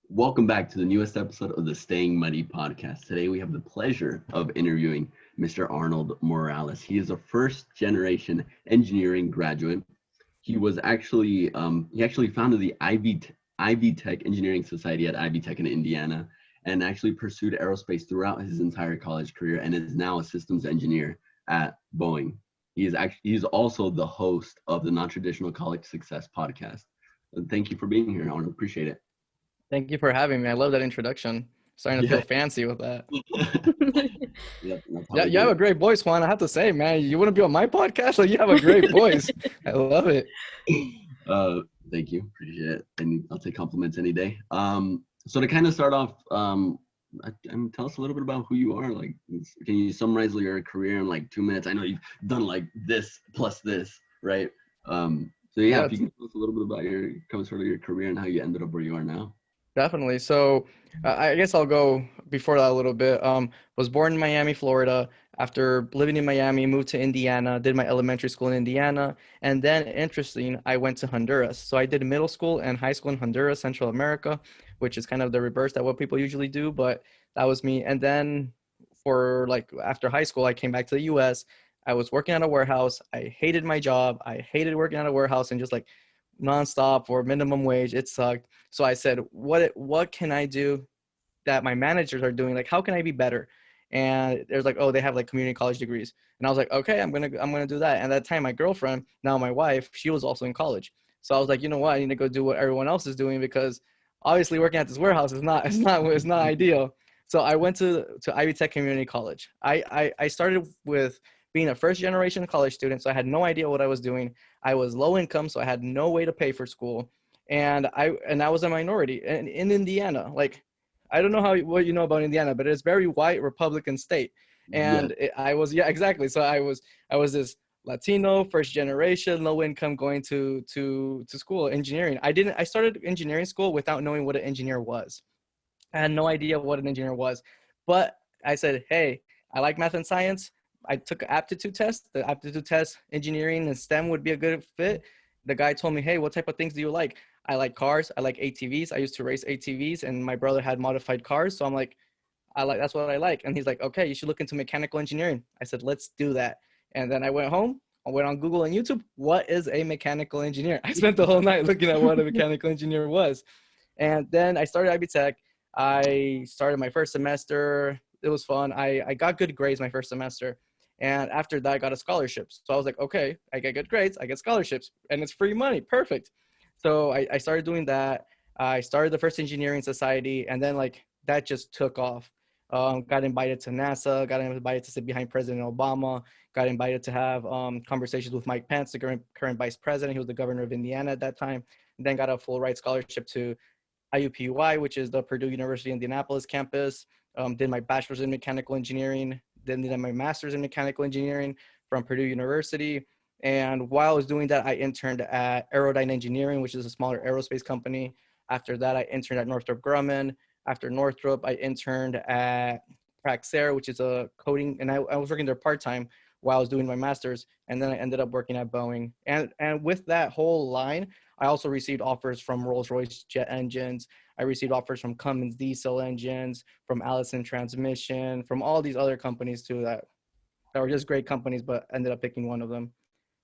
Welcome back to the newest episode of the Staying Muddy podcast. Today we have the pleasure of interviewing Mr. Arnold Morales. He is a first-generation engineering graduate. He was actually founded the Ivy Tech Engineering Society at Ivy Tech in Indiana, and actually pursued aerospace throughout his entire college career, and is now a systems engineer at Boeing. He's also the host of the Non-Traditional College Success podcast. Thank you for being here, Arnold. Appreciate it. Thank you for having me. I love that introduction. Starting to feel fancy with that. Yep, Yeah, you have a great voice, Juan. I have to say, man, you want to be on my podcast? Like, you have a great voice. I love it. Thank you. Appreciate it. And I'll take compliments any day. So to kind of start off, tell us a little bit about who you are. Like, can you summarize your career in like 2 minutes? I know you've done like this plus this, right? So yeah, if you can tell us a little bit about your career and how you ended up where you are now. Definitely. So I guess I'll go before that a little bit. Was born in Miami, Florida. After living in Miami, moved to Indiana, did my elementary school in Indiana. And then, interesting, I went to Honduras. So I did middle school and high school in Honduras, Central America, which is kind of the reverse of what people usually do. But that was me. And then after high school, I came back to the U.S. I was working at a warehouse. I hated my job. I hated working at a warehouse and just like nonstop for minimum wage. It sucked. So I said, what can I do that my managers are doing? Like, how can I be better? And there's like, oh, they have like community college degrees. And I was like, okay, I'm gonna do that. And at that time, my girlfriend, now my wife, she was also in college. So I was like, you know what? I need to go do what everyone else is doing, because obviously working at this warehouse is not ideal. So I went to Ivy Tech Community College. I started with being a first generation college student, so I had no idea what I was doing. I was low income, so I had no way to pay for school. And I was a minority in Indiana. Like, I don't know what you know about Indiana, but it's very white Republican state. And exactly. So I was this Latino, first generation, low income, going to school, engineering. I started engineering school without knowing what an engineer was. I had no idea what an engineer was, but I said, hey, I like math and science. I took an aptitude test. The aptitude test, engineering and STEM would be a good fit. The guy told me, hey, what type of things do you like? I like cars. I like ATVs. I used to race ATVs, and my brother had modified cars. So I'm like, that's what I like. And he's like, okay, you should look into mechanical engineering. I said, let's do that. And then I went home. I went on Google and YouTube. What is a mechanical engineer? I spent the whole night looking at what a mechanical engineer was. And then I started IB Tech. I started my first semester. It was fun. I got good grades my first semester. And after that, I got a scholarship. So I was like, okay, I get good grades, I get scholarships, and it's free money. Perfect. So I started doing that. I started the first engineering society, and then like that just took off. Got invited to NASA, got invited to sit behind President Obama, got invited to have conversations with Mike Pence, the current vice president. He was the governor of Indiana at that time. And then got a full ride scholarship to IUPUI, which is the Purdue University Indianapolis campus. Did my bachelor's in mechanical engineering, then did my master's in mechanical engineering from Purdue University. And while I was doing that, I interned at Aerodyne Engineering, which is a smaller aerospace company. After that, I interned at Northrop Grumman. After Northrop, I interned at Praxair, which is a coding, and I was working there part-time while I was doing my master's. And then I ended up working at Boeing. And with that whole line, I also received offers from Rolls-Royce jet engines. I received offers from Cummins diesel engines, from Allison Transmission, from all these other companies too that were just great companies, but ended up picking one of them.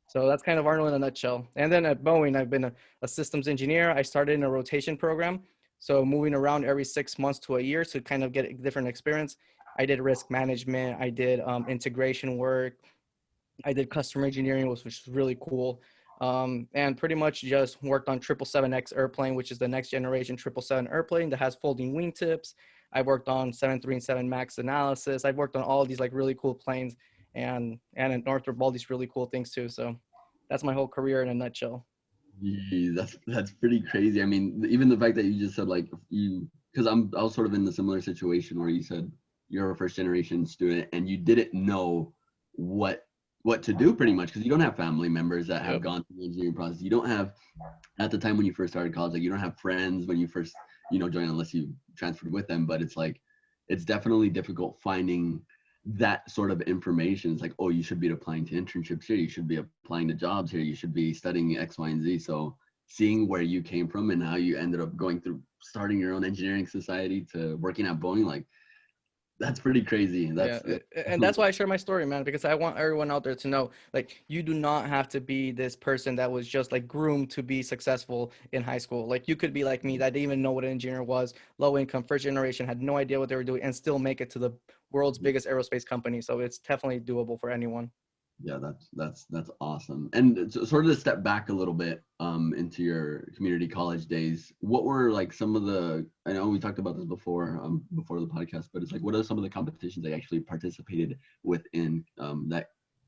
So that's kind of Arnold in a nutshell. And then at Boeing, I've been a systems engineer. I started in a rotation program. So moving around every 6 months to a year to kind of get a different experience. I did risk management. I did integration work. I did customer engineering, which was really cool. And pretty much just worked on 777X airplane, which is the next generation 777 airplane that has folding wingtips. I've worked on 737 MAX analysis. I've worked on all these like really cool planes, and at Northrop, all these really cool things too. So that's my whole career in a nutshell. Yeah, that's pretty crazy. I mean, even the fact that you just said like because I was sort of in the similar situation where you said you're a first generation student and you didn't know what to do pretty much, because you don't have family members that have gone through the engineering process. You don't have, at the time when you first started college, like you don't have friends when you first joined, unless you transferred with them. But it's like it's definitely difficult finding that sort of information. It's like, oh, you should be applying to internships here, you should be applying to jobs here, you should be studying X, Y, and Z. So seeing where you came from and how you ended up going through starting your own engineering society to working at Boeing, like that's pretty crazy. Yeah, and that's why I share my story, man, because I want everyone out there to know, like, you do not have to be this person that was just like groomed to be successful in high school. Like, you could be like me, that didn't even know what an engineer was, low income, first generation, had no idea what they were doing, and still make it to the world's biggest aerospace company. So it's definitely doable for anyone. Yeah, that's awesome. And sort of to step back a little bit into your community college days, what were like some of the, I know we talked about this before the podcast, but it's like, what are some of the competitions they actually participated within that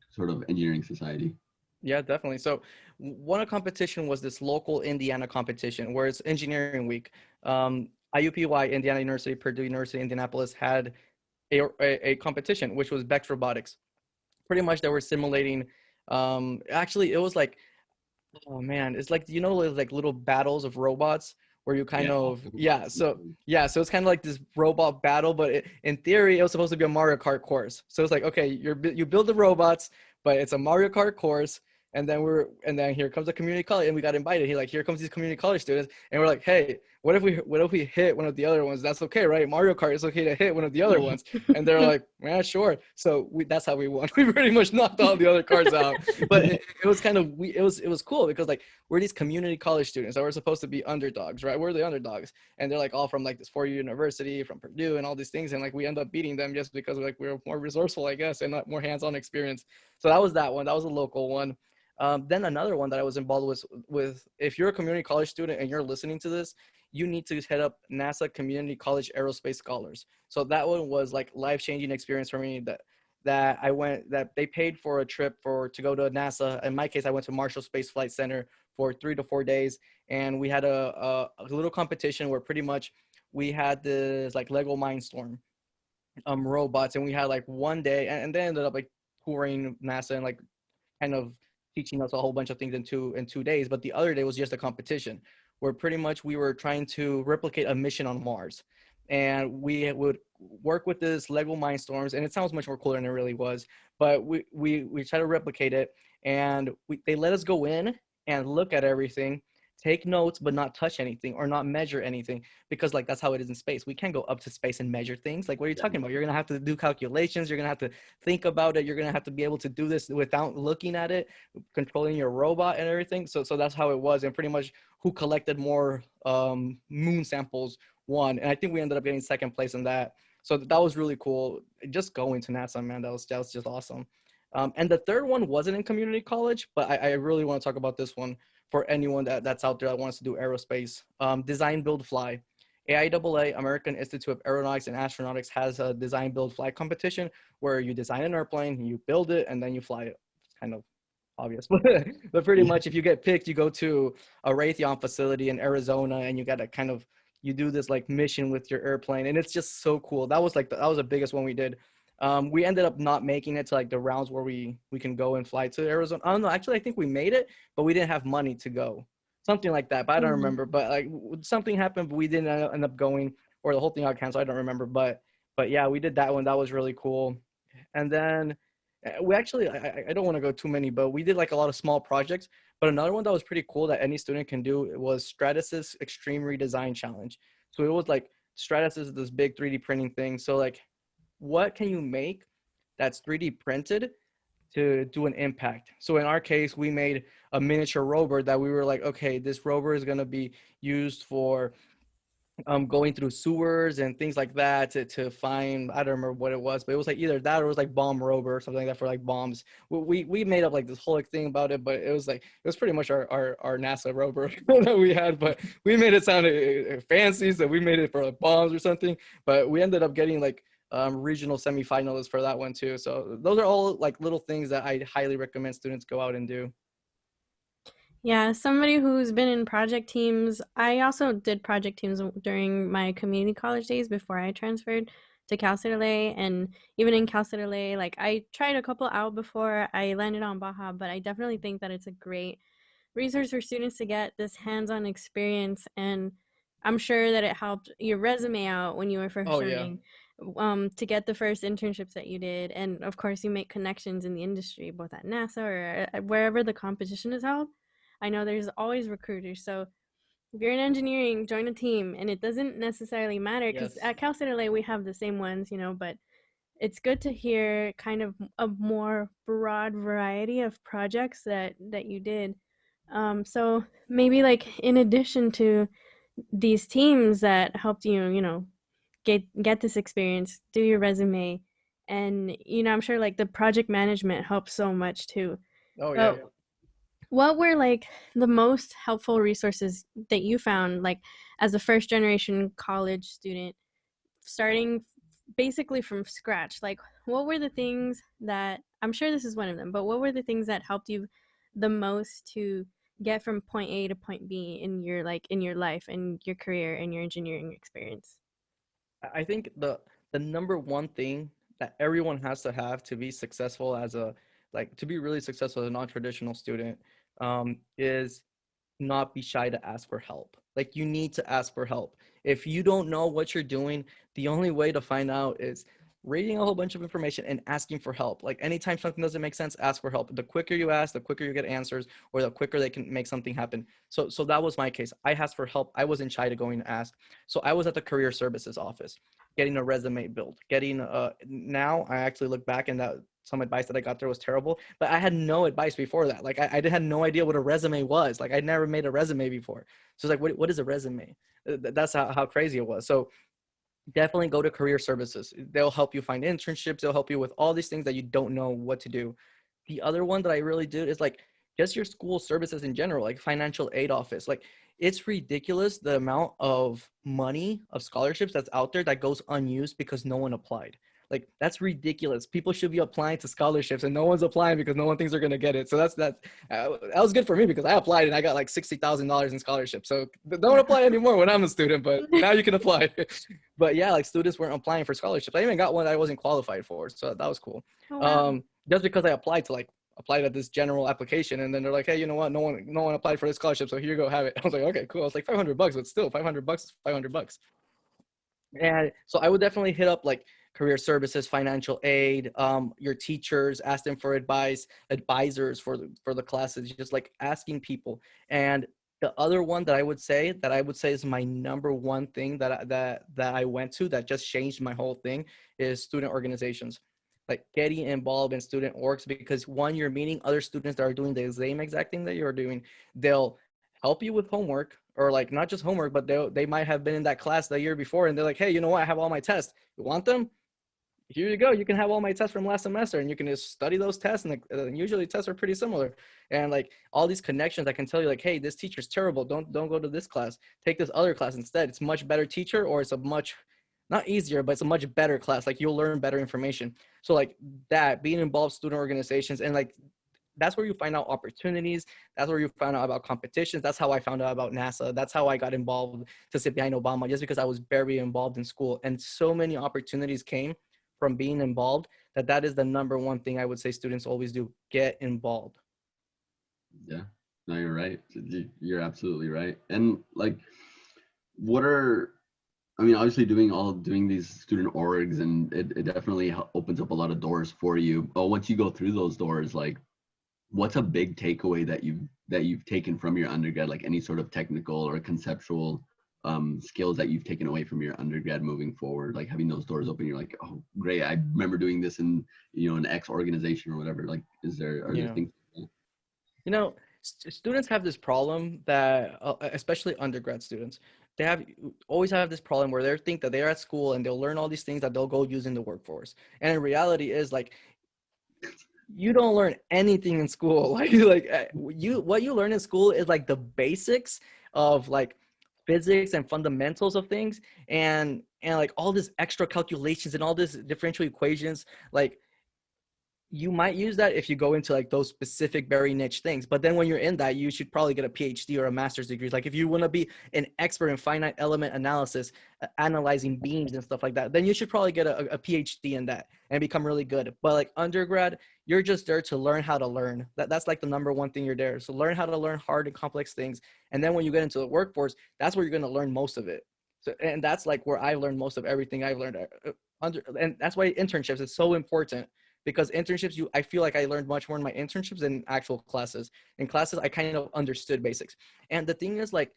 sort of engineering society? Yeah, definitely. So one competition was this local Indiana competition where it's engineering week. IUPUI, Indiana University, Purdue University, Indianapolis had a competition, which was Bex Robotics. Pretty much they were simulating, actually it was like, oh man, it's like, you know, like little battles of robots where you kind Yeah, of, awesome. so it's kind of like this robot battle, but in theory it was supposed to be a Mario Kart course. So it's like, okay, you build the robots, but it's a Mario Kart course. And then here comes a community college, and we got invited. Here comes these community college students, and we're like, hey, what if we hit one of the other ones? That's okay, right? Mario Kart is okay to hit one of the other ones. And they're like, yeah, sure. So that's how we won. We pretty much knocked all the other cards out. But it was kind of, it was cool because like we're these community college students that were supposed to be underdogs, right? We're the underdogs, and they're like all from like this 4-year university, from Purdue, and all these things, and like we end up beating them just because like we were more resourceful, I guess, and more hands-on experience. So that was that one. That was a local one. Then another one that I was involved with, if you're a community college student and you're listening to this, you need to head up NASA Community College Aerospace Scholars. So that one was like life-changing experience for me, that they paid for a trip to go to NASA. In my case, I went to Marshall Space Flight Center for 3 to 4 days, and we had a little competition where pretty much we had this like Lego Mindstorm robots, and we had like one day, and they ended up like touring NASA and like kind of teaching us a whole bunch of things in two days. But the other day was just a competition where pretty much we were trying to replicate a mission on Mars. And we would work with this Lego Mindstorms, and it sounds much more cooler than it really was. But we try to replicate it, and they let us go in and look at everything, take notes, but not touch anything or not measure anything, because like that's how it is in space. We can't go up to space and measure things. Like, what are you talking about? You're gonna have to do calculations. You're gonna have to think about it. You're gonna have to be able to do this without looking at it, controlling your robot and everything. So that's how it was, and pretty much who collected more moon samples won. And I think we ended up getting second place in that. So that was really cool. Just going to NASA, man, that was just awesome. And the third one wasn't in community college, but I really want to talk about this one for anyone that's out there that wants to do aerospace. Design, build, fly. AIAA, American Institute of Aeronautics and Astronautics, has a design, build, fly competition where you design an airplane, you build it, and then you fly it. It's kind of obvious, but pretty much if you get picked, you go to a Raytheon facility in Arizona, and you got to kind of, you do this like mission with your airplane, and it's just so cool. That was the biggest one we did. We ended up not making it to like the rounds where we can go and fly to Arizona. I don't know. Actually, I think we made it, but we didn't have money to go. Something like that. But I don't remember. But like something happened, but we didn't end up going, or the whole thing got canceled. I don't remember. But yeah, we did that one. That was really cool. And then we actually, I don't want to go too many, but we did like a lot of small projects. But another one that was pretty cool that any student can do was Stratasys Extreme Redesign Challenge. So it was like Stratasys is this big 3D printing thing. So like, what can you make that's 3D printed to do an impact? So in our case, we made a miniature rover that we were like, okay, this rover is going to be used for going through sewers and things like that to find, I don't remember what it was, but it was like either that or it was like bomb rover or something like that for like bombs. We made up like this whole thing about it, but it was pretty much our NASA rover that we had, but we made it sound fancy, so we made it for like bombs or something. But we ended up getting like regional semifinalists for that one too. So those are all like little things that I highly recommend students go out and do. Yeah, somebody who's been in project teams. I also did project teams during my community college days before I transferred to Cal State LA. And even in Cal State LA, like I tried a couple out before I landed on Baja, but I definitely think that it's a great resource for students to get this hands-on experience. And I'm sure that it helped your resume out when you were first Oh yeah. starting. to get the first internships that you did, and of course you make connections in the industry, both at NASA or wherever the competition is held. I know there's always recruiters, so if you're in engineering, join a team. And it doesn't necessarily matter, because Yes. at Cal State LA we have the same ones, but it's good to hear kind of a more broad variety of projects that you did. So maybe, like, in addition to these teams that helped you, get this experience, do your resume, and I'm sure like the project management helps so much too. Oh yeah. But what were like the most helpful resources that you found, like as a first generation college student, starting basically from scratch? Like, what were the things that, I'm sure this is one of them, but what were the things that helped you the most to get from point A to point B in your life and your career and your engineering experience? I think the number one thing that everyone has to have to be successful as a to be really successful as a non-traditional student is not be shy to ask for help. Like, you need to ask for help. If you don't know what you're doing, the only way to find out is reading a whole bunch of information and asking for help. Like, anytime something doesn't make sense, ask for help. The quicker you ask, the quicker you get answers, or the quicker they can make something happen. So that was my case. I asked for help. I wasn't shy to going to ask. So I was at the career services office, getting a resume built, getting now I actually look back and that some advice that I got there was terrible, but I had no advice before that. Like, I had no idea what a resume was. Like, I'd never made a resume before. So it's like, what is a resume? That's how crazy it was. So definitely go to career services. They'll help you find internships. They'll help you with all these things that you don't know what to do. The other one that I really did is like just your school services in general, like financial aid office. Like, it's ridiculous the amount of money of scholarships that's out there that goes unused because no one applied. Like, that's ridiculous. People should be applying to scholarships and no one's applying because no one thinks they're going to get it. So that was good for me because I applied and I got like $60,000 in scholarships. So don't apply anymore when I'm a student, but now you can apply. But yeah, like, students weren't applying for scholarships. I even got one that I wasn't qualified for. So that was cool. Oh, wow. Just because I applied at this general application, and then they're like, hey, you know what? No one applied for this scholarship. So here you go, have it. I was like, okay, cool. I was like, $500, but still $500 is $500. And so I would definitely hit up like career services, financial aid, your teachers, ask them for advice, advisors for the classes, just like asking people. And the other one that I would say is my number one thing that I went to that just changed my whole thing is student organizations. Like, getting involved in student orgs, because one, you're meeting other students that are doing the same exact thing that you're doing. They'll help you with homework, or like not just homework, but they might have been in that class the year before and they're like, hey, you know what? I have all my tests. You want them? Here you go. You can have all my tests from last semester and you can just study those tests. And usually tests are pretty similar. And like all these connections, I can tell you like, hey, this teacher's terrible. Don't go to this class. Take this other class instead. It's a much better teacher, or it's a much, not easier, but it's a much better class. Like, you'll learn better information. So like that, being involved in student organizations, and like, that's where you find out opportunities. That's where you find out about competitions. That's how I found out about NASA. That's how I got involved to sit behind Obama, just because I was very involved in school. And so many opportunities came from being involved that is the number one thing I would say students always do: get involved. Yeah, no, you're right. You're absolutely right. And like, obviously doing these student orgs, and it definitely opens up a lot of doors for you. But once you go through those doors, like, what's a big takeaway that you've taken from your undergrad, like any sort of technical or conceptual skills that you've taken away from your undergrad moving forward, like having those doors open, you're like, oh great, I remember doing this in an X organization or whatever. Like, are there things? Students have this problem that especially undergrad students, they always have this problem where they think that they're at school and they'll learn all these things that they'll go use in the workforce. And in reality is like, you don't learn anything in school. What you learn in school is like the basics of like physics and fundamentals of things, and like all this extra calculations and all this differential equations. Like, you might use that if you go into like those specific very niche things, but then when you're in that, you should probably get a PhD or a master's degree. Like, if you want to be an expert in finite element analysis, analyzing beams and stuff like that, then you should probably get a PhD in that and become really good. But like undergrad, you're just there to learn how to learn. That's like the number one thing you're there. So learn how to learn hard and complex things. And then when you get into the workforce, that's where you're going to learn most of it. So, and that's like where I learned most of everything I've learned and that's why internships is so important, because internships, I feel like I learned much more in my internships than actual classes. In classes, I kind of understood basics. And the thing is, like,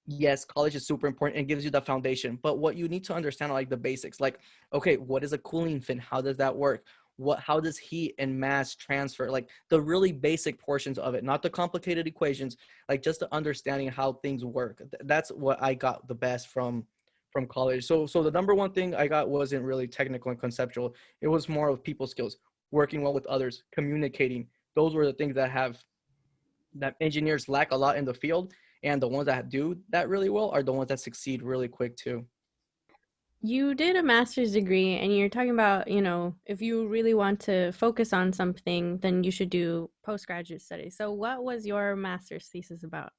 yes, college is super important and gives you the foundation, but what you need to understand are like the basics. Like, okay, what is a cooling fin? How does that work? How does heat and mass transfer? Like the really basic portions of it, not the complicated equations, like just the understanding how things work. That's what I got the best from college. So the number one thing I got wasn't really technical and conceptual. It was more of people skills, working well with others, communicating. Those were the things that engineers lack a lot in the field, and the ones that do that really well are the ones that succeed really quick too. You did a master's degree, and you're talking about, if you really want to focus on something, then you should do postgraduate studies. So what was your master's thesis about?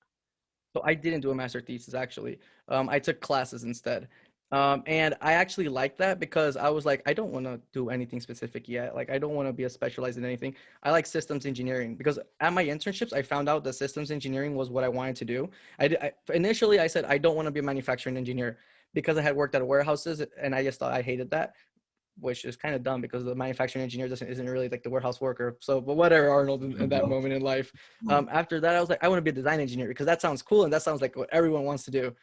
So I didn't do a master thesis actually. I took classes instead. And I actually liked that because I was like, I don't want to do anything specific yet. Like, I don't want to be a specialized in anything. I like systems engineering because at my internships, I found out that systems engineering was what I wanted to do. Initially, I said, I don't want to be a manufacturing engineer because I had worked at warehouses and I just thought I hated that, which is kind of dumb because the manufacturing engineer isn't really like the warehouse worker. So, but whatever, Arnold, in that moment in life. After that, I was like, I want to be a design engineer because that sounds cool. And that sounds like what everyone wants to do.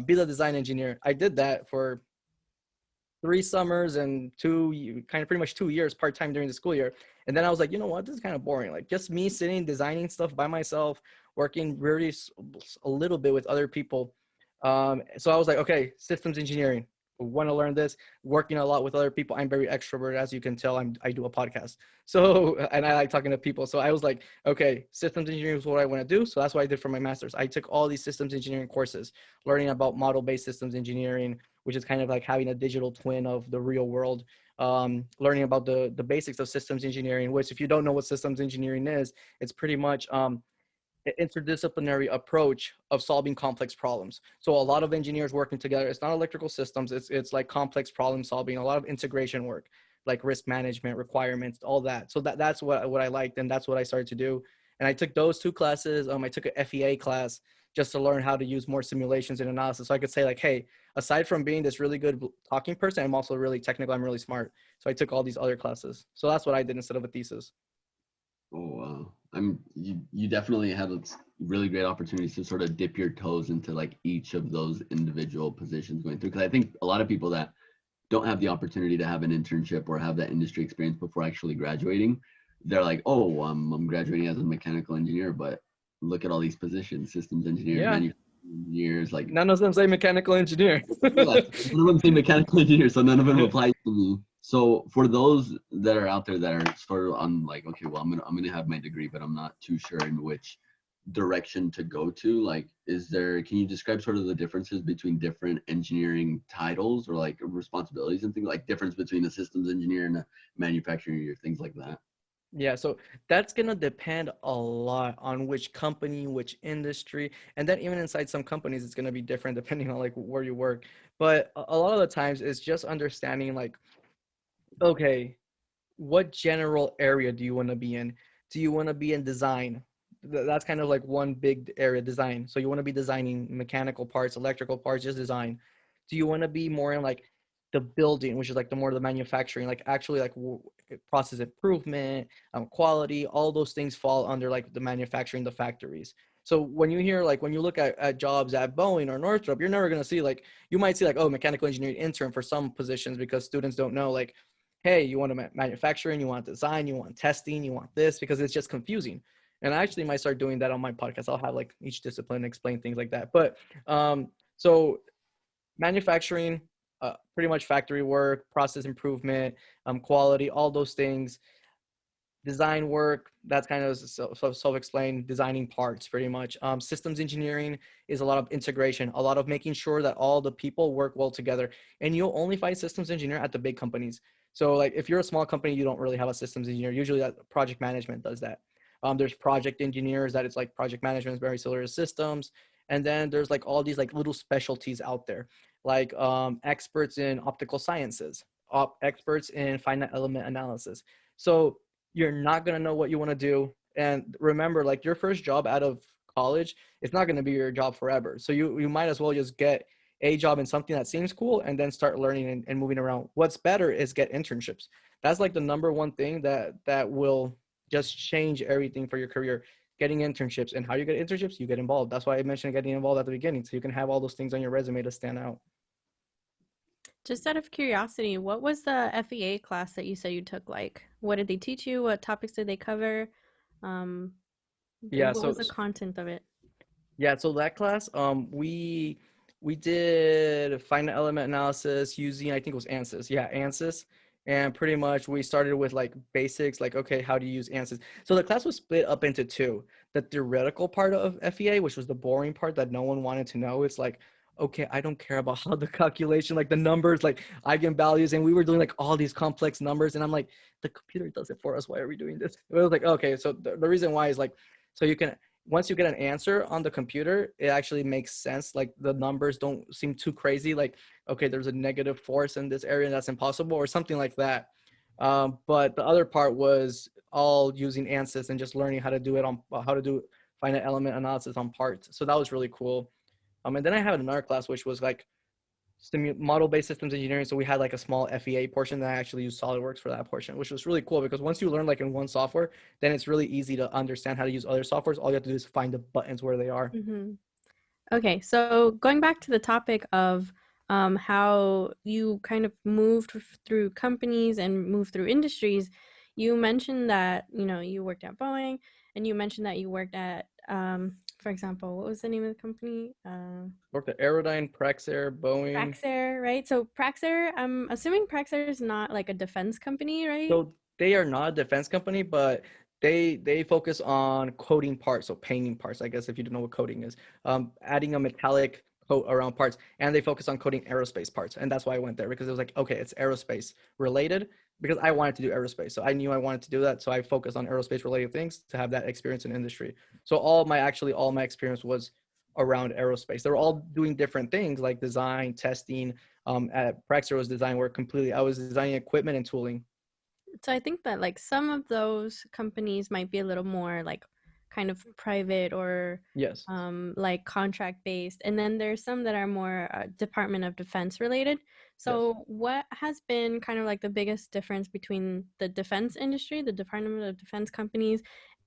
Be the design engineer. I did that for 3 summers and pretty much 2 years part-time during the school year. And then I was like, you know what, this is kind of boring. Like just me sitting, designing stuff by myself, working really a little bit with other people. So I was like, okay, systems engineering. Want to learn this, working a lot with other people. I'm very extroverted, as you can tell. I do a podcast. So, and I like talking to people. So I was like, okay, systems engineering is what I want to do. So that's what I did for my master's. I took all these systems engineering courses, learning about model-based systems engineering, which is kind of like having a digital twin of the real world. Learning about the basics of systems engineering, which if you don't know what systems engineering is, it's pretty much interdisciplinary approach of solving complex problems. So a lot of engineers working together. It's not electrical systems. It's like complex problem solving, a lot of integration work, like risk management, requirements, all that. So that's what I liked, and that's what I started to do. And I took those 2 classes. I took a FEA class just to learn how to use more simulations and analysis. So I could say like, hey, aside from being this really good talking person, I'm also really technical. I'm really smart. So I took all these other classes. So that's what I did instead of a thesis. Oh wow! You definitely had really great opportunities to sort of dip your toes into like each of those individual positions going through. Because I think a lot of people that don't have the opportunity to have an internship or have that industry experience before actually graduating, they're like, oh, I'm graduating as a mechanical engineer, but look at all these positions: systems engineers, manufacturing engineers. Like none of them say mechanical engineer. yeah, none of them say mechanical engineer, so none of them apply to me. So for those that are out there that are sort of on like, okay, well, I'm gonna have my degree, but I'm not too sure in which direction to go to. Like, can you describe sort of the differences between different engineering titles or like responsibilities and things, like difference between a systems engineer and a manufacturing engineer, things like that? Yeah, so that's going to depend a lot on which company, which industry, and then even inside some companies, it's going to be different depending on like where you work. But a lot of the times it's just understanding like, okay, what general area do you want to be in? Do you want to be in design? That's kind of like one big area, design. So you want to be designing mechanical parts, electrical parts, just design. Do you want to be more in like the building, which is like the more of the manufacturing, like actually like process improvement, quality, all those things fall under like the manufacturing, the factories. So when you hear like, when you look at jobs at Boeing or Northrop, you're never going to see like, you might see like, oh, mechanical engineering intern for some positions because students don't know like, hey, you want to manufacturing, you want design, you want testing, you want this, because it's just confusing. And I actually might start doing that on my podcast. I'll have like each discipline explain things like that. But so manufacturing, pretty much factory work, process improvement, quality, all those things. Design work, that's kind of self-explained, designing parts pretty much. Systems engineering is a lot of integration, a lot of making sure that all the people work well together. And you'll only find systems engineer at the big companies. So like if you're a small company, you don't really have a systems engineer. Usually that project management does that. There's project engineers that it's like project management is very similar to systems. And then there's like all these like little specialties out there, like experts in optical sciences, experts in finite element analysis. So you're not going to know what you want to do. And remember, like your first job out of college, it's not going to be your job forever. So you might as well just get a job in something that seems cool and then start learning and moving around. What's better is get internships. That's like the number one thing that will just change everything for your career. Getting internships. And how you get internships, you get involved. That's why I mentioned getting involved at the beginning, so you can have all those things on your resume to stand out. Just out of curiosity, what was the FEA class that you said you took like? What did they teach you? What topics did they cover? Um, Yeah, what was the content of it? Yeah, so that class, we did finite element analysis using, I think it was ANSYS. Yeah, ANSYS. And pretty much we started with like basics, like, okay, how do you use ANSYS? So the class was split up into two. The theoretical part of FEA, which was the boring part that no one wanted to know. It's like, okay, I don't care about how the calculation, like the numbers, like eigenvalues, and we were doing like all these complex numbers. And I'm like, the computer does it for us. Why are we doing this? It was like, okay, so the reason why is like, so you can, once you get an answer on the computer, it actually makes sense. Like the numbers don't seem too crazy. Like, okay, there's a negative force in this area and that's impossible or something like that. But the other part was all using ANSYS and just learning how to do it on how to do finite element analysis on parts. So that was really cool. And then I had another class, which was like model-based systems engineering. So we had like a small FEA portion that I actually used SolidWorks for that portion, which was really cool because once you learn like in one software, then it's really easy to understand how to use other softwares. All you have to do is find the buttons where they are. Mm-hmm. Okay, so going back to the topic of how you kind of moved through companies and moved through industries, you mentioned that, you know, you worked at Boeing and you mentioned that you worked at, for example, what was the name of the company? Worked at Aerodyne, Praxair, Boeing. Praxair, right? So Praxair, I'm assuming Praxair is not like a defense company, right? So they are not a defense company, but they focus on coating parts, so painting parts, I guess, if you don't know what coating is, adding a metallic coat around parts, and they focus on coating aerospace parts. And that's why I went there, because it was like, okay, it's aerospace related, because I wanted to do aerospace. So I knew I wanted to do that. So I focused on aerospace related things to have that experience in industry. So all my experience was around aerospace. They were all doing different things like design, testing. At Praxair was design work completely. I was designing equipment and tooling. So I think that like some of those companies might be a little more like kind of private or Yes. like contract based, and then there's some that are more Department of Defense related. So Yes. what has been kind of like the biggest difference between the defense industry, the Department of Defense companies,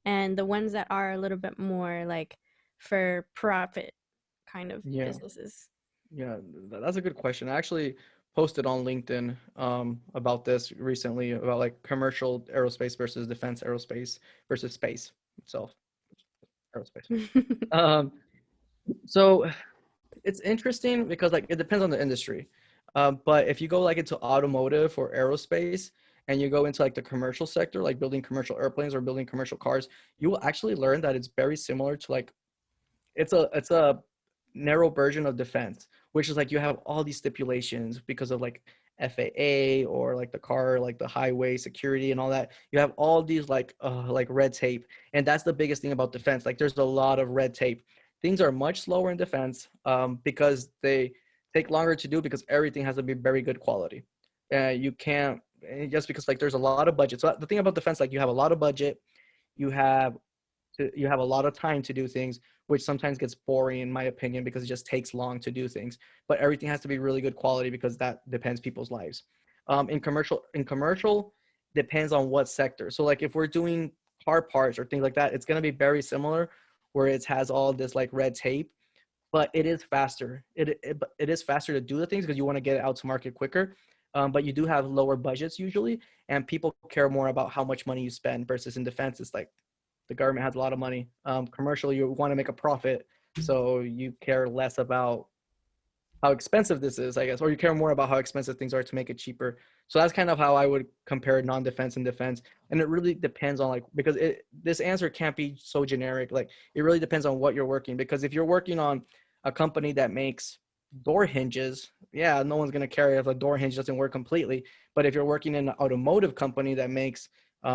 and the ones that are a little bit more like for profit kind of businesses? Yeah, that's a good question. I actually posted on LinkedIn about this recently, about like commercial aerospace versus defense aerospace versus space itself, aerospace. So it's interesting because like it depends on the industry. But if you go like into automotive or aerospace and you go into like the commercial sector, like building commercial airplanes or building commercial cars, you will actually learn that it's very similar to like it's a narrow version of defense, which is like you have all these stipulations because of like FAA or like the car, like the highway security and all that. You have all these like red tape, and that's the biggest thing about defense. Like there's a lot of red tape. Things are much slower in defense because they take longer to do because everything has to be very good quality. You can't just because like there's a lot of budget. So the thing about defense, like you have a lot of budget, you have a lot of time to do things, which sometimes gets boring in my opinion because it just takes long to do things. But everything has to be really good quality because that depends people's lives. In commercial depends on what sector. So like if we're doing car parts or things like that, it's going to be very similar where it has all this like red tape, but it is faster. It is faster to do the things because you want to get it out to market quicker. But you do have lower budgets usually, and people care more about how much money you spend versus in defense. It's like the government has a lot of money. Commercial, you want to make a profit, so you care less about how expensive this is, I guess, or you care more about how expensive things are to make it cheaper. So that's kind of how I would compare non-defense and defense. And it really depends on like, because this answer can't be so generic. Like it really depends on what you're working, because if you're working on a company that makes door hinges, yeah, no one's going to care if a door hinge doesn't work completely. But if you're working in an automotive company that makes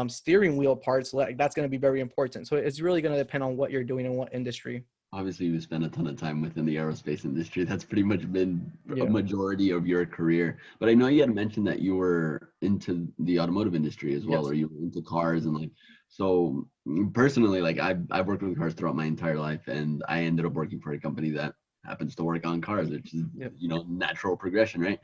steering wheel parts, like that's going to be very important. So it's really going to depend on what you're doing and what industry. Obviously, you spent a ton of time within the aerospace industry. That's pretty much been a majority of your career. But I know you had mentioned that you were into the automotive industry as well, Yes. or you were into cars and like. So personally, like I've worked with cars throughout my entire life, and I ended up working for a company that happens to work on cars, which is, Yep. natural progression, right?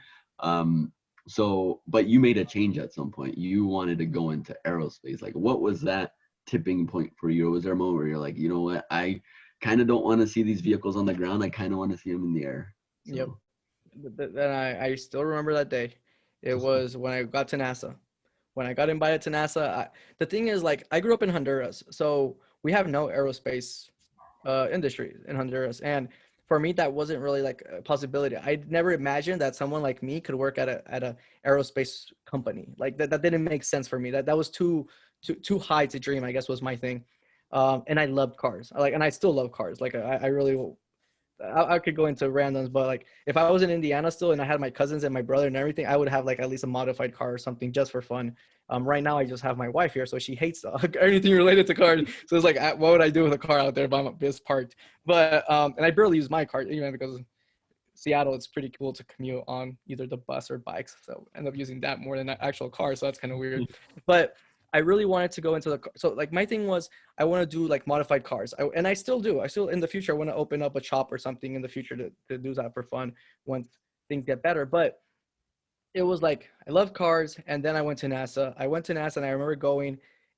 But you made a change at some point. You wanted to go into aerospace. Like, what was that tipping point for you? Or was there a moment where you're like, you know what, I kind of don't want to see these vehicles on the ground. I kind of want to see them in the air. So. Yep. Then I still remember that day. It was when I got to NASA. When I got invited to NASA, the thing is, like, I grew up in Honduras, so we have no aerospace industry in Honduras, and for me, that wasn't really like a possibility. I never imagined that someone like me could work at a aerospace company. Like that didn't make sense for me. That was too high to dream, I guess, was my thing. And I loved cars. And I still love cars. Like I really I could go into randoms, but like if I was in Indiana still and I had my cousins and my brother and everything, I would have like at least a modified car or something just for fun. Right now I just have my wife here, so she hates anything related to cars. So it's like, what would I do with a car out there if I'm just parked? But and I barely use my car, because Seattle, it's pretty cool to commute on either the bus or bikes. So I end up using that more than an actual car. So that's kind of weird. But I really wanted to go into the car. So like my thing was I want to do like modified cars. And I still do. I still in the future I want to open up a shop or something in the future to do that for fun once things get better. But it was like I love cars, and then I went to NASA. And I remember going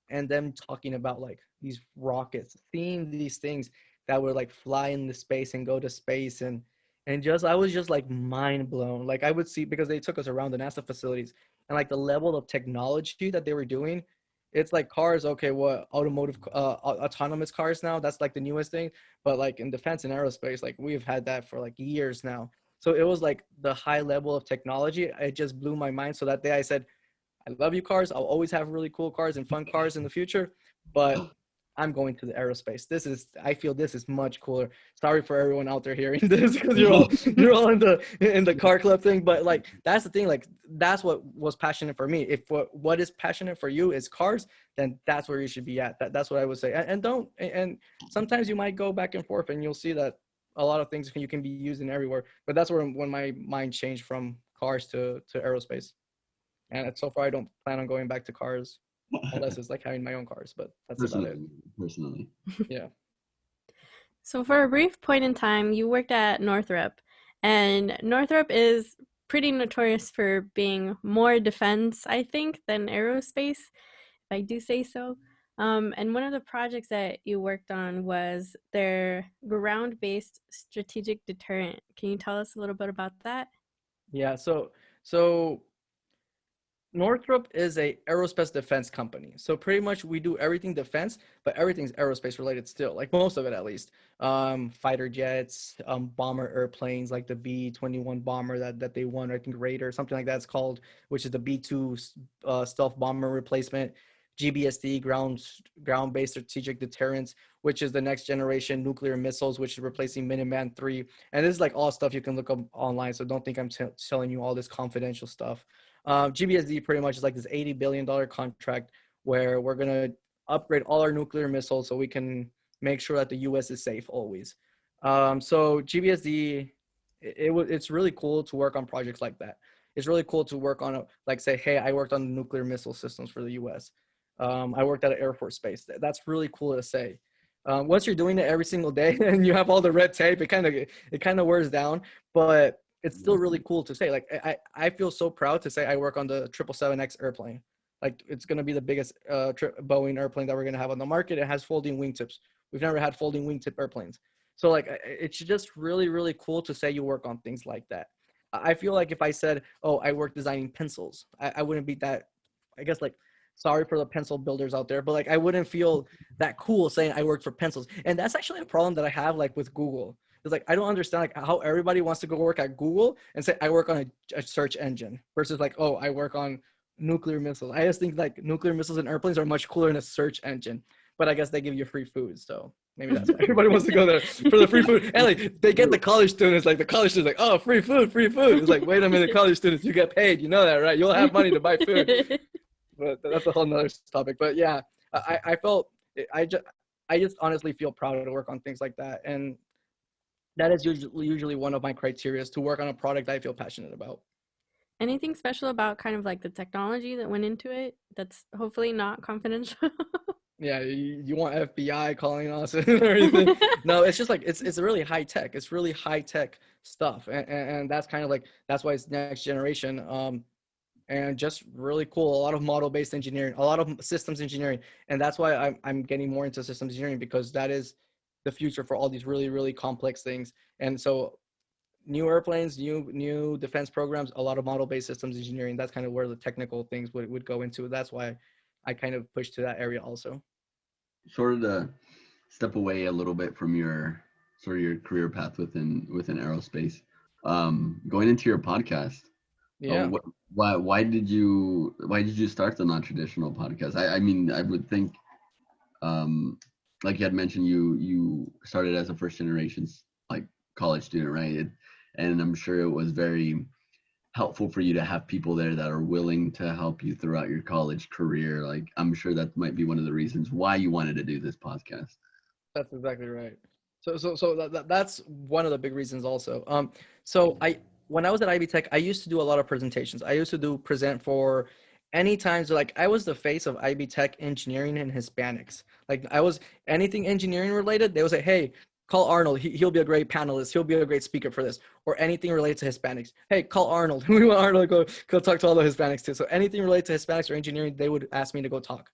and them talking about like these rockets, seeing these things that would like fly into space and go to space and just I was just like mind blown. Like I would see, because they took us around the NASA facilities, and like the level of technology that they were doing. It's like cars, okay, what automotive autonomous cars now, that's like the newest thing, but like in defense and aerospace, like we've had that for like years now. So it was like the high level of technology. It just blew my mind. So that day I said, I love you cars. I'll always have really cool cars and fun cars in the future, but I'm going to the aerospace. I feel this is much cooler. Sorry for everyone out there hearing this, because you're all in the car club thing. But like, that's the thing. Like, that's what was passionate for me. If what is passionate for you is cars, then that's where you should be at. That's what I would say. And sometimes you might go back and forth, and you'll see that a lot of things you can be using everywhere. But that's when my mind changed from cars to aerospace. And so far, I don't plan on going back to cars unless it's like having my own cars. But that's about it. Personally. Yeah. So for a brief point in time, you worked at Northrop, and Northrop is pretty notorious for being more defense, I think, than aerospace, if I do say so. And one of the projects that you worked on was their ground-based strategic deterrent. Can you tell us a little bit about that? Yeah. So Northrop is a aerospace defense company. So pretty much we do everything defense, but everything's aerospace related still, like most of it at least. Fighter jets, bomber airplanes like the B-21 bomber that they won, I think Raider, something like that's called, which is the B-2 stealth bomber replacement. GBSD, ground-based strategic deterrence, which is the next generation nuclear missiles, which is replacing Minuteman III. And this is like all stuff you can look up online, so don't think I'm telling you all this confidential stuff. GBSD pretty much is like this $80 billion contract where we're going to upgrade all our nuclear missiles so we can make sure that the U.S. is safe always. So GBSD, it's really cool to work on projects like that. It's really cool to work on, say, hey, I worked on the nuclear missile systems for the U.S. I worked at an Air Force base. That's really cool to say. Once you're doing it every single day and you have all the red tape, it kind of wears down, but it's still really cool to say. Like, I feel so proud to say I work on the 777X airplane. Like, it's going to be the biggest Boeing airplane that we're going to have on the market. It has folding wingtips. We've never had folding wingtip airplanes. So like, it's just really, really cool to say you work on things like that. I feel like if I said, oh, I work designing pencils, I wouldn't be that, I guess, like, sorry for the pencil builders out there, but like, I wouldn't feel that cool saying I worked for pencils. And that's actually a problem that I have, like, with Google. It's like, I don't understand like how everybody wants to go work at Google and say I work on a search engine versus like, oh, I work on nuclear missiles. I just think like nuclear missiles and airplanes are much cooler in a search engine, but I guess they give you free food. So maybe that's why everybody wants to go there for the free food. And like, they get the college students, like the college students like, oh, free food. It's like, wait a minute, college students, you get paid. You know that, right? You'll have money to buy food. But that's a whole nother topic. But yeah, I just honestly feel proud to work on things like that. And that is usually one of my criteria, is to work on a product I feel passionate about. Anything special about kind of like the technology that went into it that's hopefully not confidential? Yeah, you want FBI calling us and everything. No, it's just like it's really high tech. It's really high tech stuff, and that's kind of like that's why it's next generation. And just really cool. A lot of model based engineering, a lot of systems engineering, and that's why I'm getting more into systems engineering because that is the future for all these really complex things. And so new airplanes, new defense programs, a lot of model based systems engineering. That's kind of where the technical things would go into. That's why I kind of push to that area also. Sort of to step away a little bit from your sort of your career path within aerospace. Going into your podcast, Yeah. why did you start the non-traditional podcast? I mean, I would think, um, like you had mentioned, you started as a first generation like college student, right? And I'm sure it was very helpful for you to have people there that are willing to help you throughout your college career. Like, I'm sure that might be one of the reasons why you wanted to do this podcast. That's exactly right. So that's one of the big reasons also. So when I was at Ivy Tech, I used to do a lot of presentations. I used to present for any times like I was the face of Ivy Tech engineering and Hispanics. Like I was anything engineering related, they would say, hey, call Arnold. He'll be a great panelist. He'll be a great speaker for this. Or anything related to Hispanics. Hey, call Arnold. We want Arnold to go talk to all the Hispanics too. So anything related to Hispanics or engineering, they would ask me to go talk.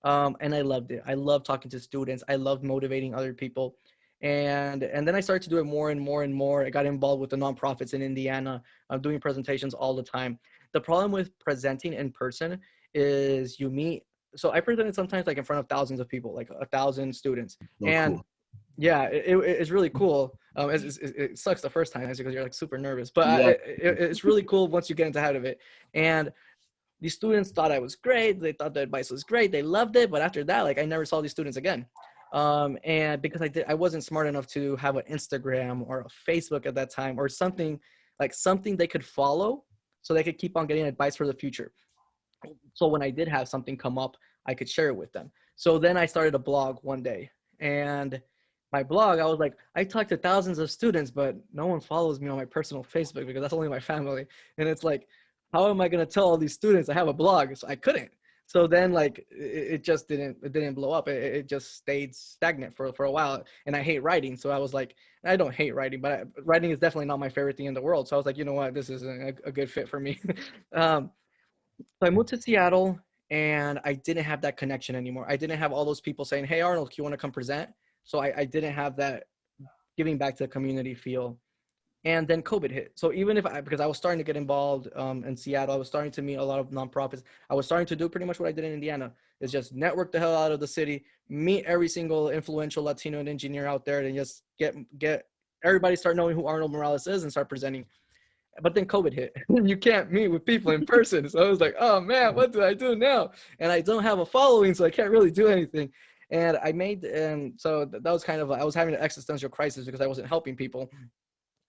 And I loved it. I loved talking to students. I loved motivating other people. And then I started to do it more and more and more. I got involved with the nonprofits in Indiana. I'm doing presentations all the time. The problem with presenting in person is you meet. So I presented sometimes like in front of thousands of people, like 1,000 students. So And cool. yeah, it's really cool. It sucks the first time because you're like super nervous, but Yeah. it's really cool once you get into the habit of it. And these students thought I was great. They thought the advice was great. They loved it. But after that, like I never saw these students again. And because I wasn't smart enough to have an Instagram or a Facebook at that time or something they could follow so they could keep on getting advice for the future. So when I did have something come up, I could share it with them. So then I started a blog one day, and my blog, I was like, I talk to thousands of students, but no one follows me on my personal Facebook because that's only my family. And it's like, how am I going to tell all these students I have a blog? So I couldn't. So then like it just didn't blow up. It just stayed stagnant for a while. And I hate writing. So I was like, I don't hate writing, but writing is definitely not my favorite thing in the world. So I was like, you know what, this isn't a good fit for me. So I moved to Seattle and I didn't have that connection anymore. I didn't have all those people saying, hey, Arnold, do you want to come present? So I didn't have that giving back to the community feel. And then COVID hit. So even because I was starting to get involved in Seattle, I was starting to meet a lot of nonprofits. I was starting to do pretty much what I did in Indiana, is just network the hell out of the city, meet every single influential Latino engineer out there, and just get everybody start knowing who Arnold Morales is and start presenting. But then COVID hit. You can't meet with people in person. So I was like, oh man, what do I do now? And I don't have a following, so I can't really do anything. And so that was kind of, I was having an existential crisis because I wasn't helping people.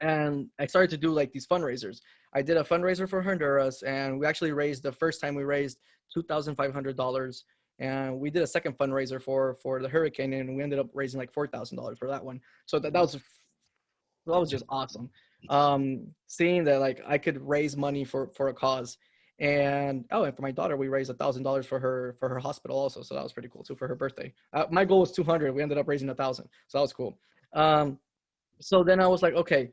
And I started to do like these fundraisers. I did a fundraiser for Honduras, and we actually raised, the first time we raised $2,500. And we did a second fundraiser for the hurricane, and we ended up raising like $4,000 for that one. So that was just awesome. Seeing that like I could raise money for a cause. And for my daughter, we raised $1,000 for her hospital also. So that was pretty cool too, for her birthday. My goal was 200. We ended up raising 1,000. So that was cool. So then I was like, okay,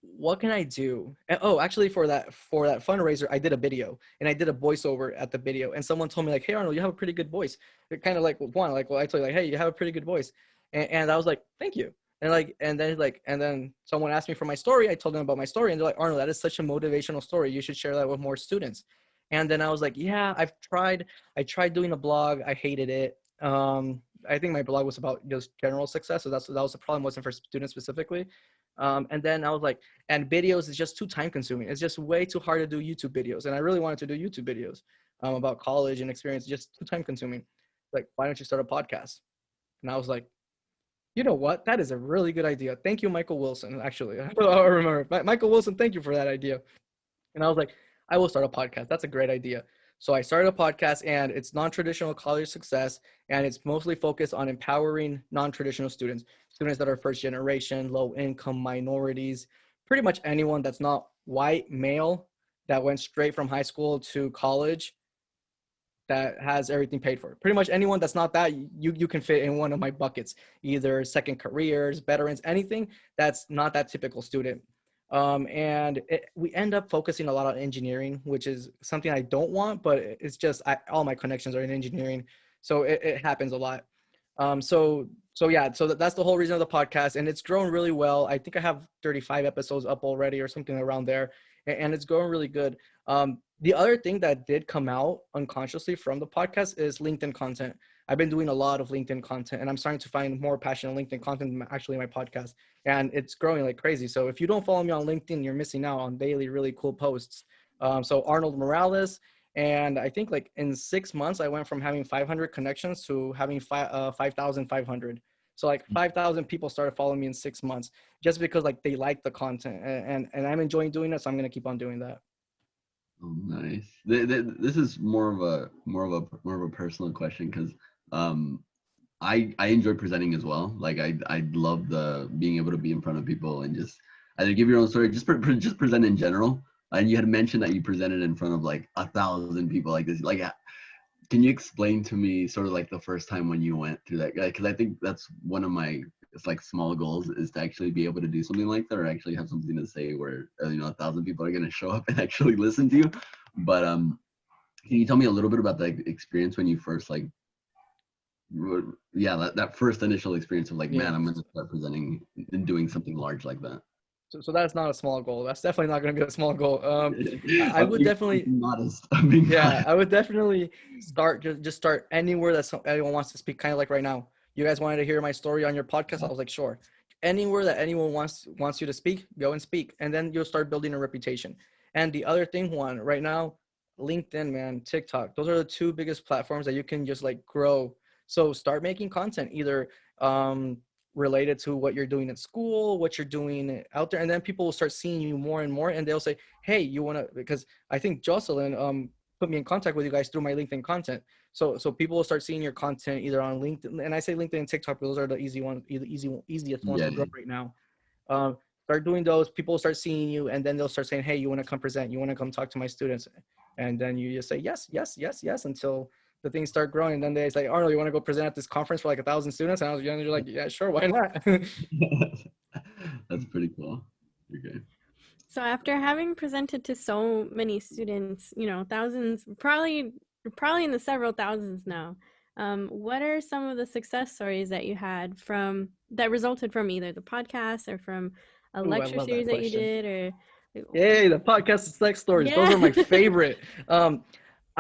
what can I do? And, actually for that fundraiser, I did a video and I did a voiceover at the video. And someone told me like, hey Arnold, you have a pretty good voice. It kind of like one, like, well, I told you like, hey, you have a pretty good voice. And I was like, thank you. And then someone asked me for my story. I told them about my story, and they're like, Arnold, that is such a motivational story. You should share that with more students. And then I was like, yeah, I tried doing a blog. I hated it. I think my blog was about just general success. So that was the problem, wasn't for students specifically. And then I was like, and videos is just too time consuming. It's just way too hard to do YouTube videos. And I really wanted to do YouTube videos about college and experience, just too time consuming. Like, why don't you start a podcast? And I was like, you know what? That is a really good idea. Thank you, Michael Wilson. Actually, I remember Michael Wilson. Thank you for that idea. And I was like, I will start a podcast. That's a great idea. So I started a podcast, and it's non-traditional college success, and it's mostly focused on empowering non-traditional students that are first generation, low income, minorities, pretty much anyone that's not white, male, that went straight from high school to college that has everything paid for. Pretty much anyone that's not that, you can fit in one of my buckets, either second careers, veterans, anything that's not that typical student. We end up focusing a lot on engineering, which is something I don't want, but it's just all my connections are in engineering, so it happens a lot. That's the whole reason of the podcast, and it's grown really well. I think I have 35 episodes up already or something around there, and it's going really good. The other thing that did come out unconsciously from the podcast is LinkedIn content. I've been doing a lot of LinkedIn content, and I'm starting to find more passion in LinkedIn content than actually my podcast, and it's growing like crazy. So if you don't follow me on LinkedIn, you're missing out on daily really cool posts. So Arnold Morales, and I think like in 6 months, I went from having 500 connections to having 5,500. So like 5,000 people started following me in 6 months just because like they like the content, and I'm enjoying doing it. So I'm going to keep on doing that. Oh, nice. This is more of a personal question, because I enjoy presenting as well. Like I love the being able to be in front of people and just either give your own story, just present in general. And you had mentioned that you presented in front of like 1,000 people like this. Like, can you explain to me sort of like the first time when you went through that? Because I think that's one of my, it's like small goals, is to actually be able to do something like that, or actually have something to say where 1,000 people are going to show up and actually listen to you. But can you tell me a little bit about the experience when you first like, that first initial experience of like, man, I'm going to start presenting and doing something large like that? So that's not a small goal. That's definitely not going to be a small goal. I would definitely modest. I would definitely start anywhere that anyone wants to speak. Kind of like right now, you guys wanted to hear my story on your podcast. I was like, sure. Anywhere that anyone wants you to speak, go and speak, and then you'll start building a reputation. And the other thing, Juan, right now, LinkedIn, man, TikTok, those are the two biggest platforms that you can just like grow. So start making content, either related to what you're doing at school, what you're doing out there, and then people will start seeing you more and more, and they'll say, hey, you want to, because I think Jocelyn put me in contact with you guys through my LinkedIn content. So people will start seeing your content either on LinkedIn, and I say LinkedIn and TikTok, those are the easiest ones to grow right now. Start doing those, people will start seeing you, and then they'll start saying, hey, you want to come present, you want to come talk to my students, and then you just say yes until the things start growing. And then they say, Arnold, you want to go present at this conference for like 1,000 students? And I was young, and you're like, yeah, sure, why not? That's pretty cool. Okay. So after having presented to so many students, thousands, probably in the several thousands now, what are some of the success stories that you had that resulted from either the podcast or from a lecture series that you did, or? Yay, the podcast success stories. Yeah. Those are my favorite.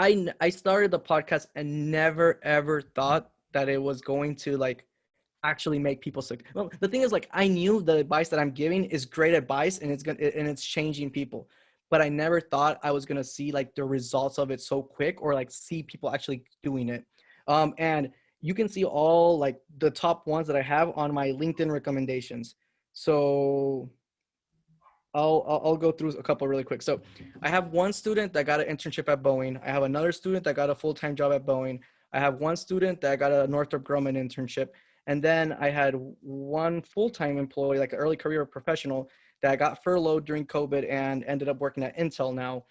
I started the podcast and never ever thought that it was going to like actually make people sick. Well, the thing is, like, I knew the advice that I'm giving is great advice, and it's changing people, but I never thought I was gonna see like the results of it so quick, or like see people actually doing it. And you can see all like the top ones that I have on my LinkedIn recommendations. So I'll go through a couple really quick. So I have one student that got an internship at Boeing. I have another student that got a full-time job at Boeing. I have one student that got a Northrop Grumman internship. And then I had one full-time employee, like an early career professional, that got furloughed during COVID and ended up working at Intel now.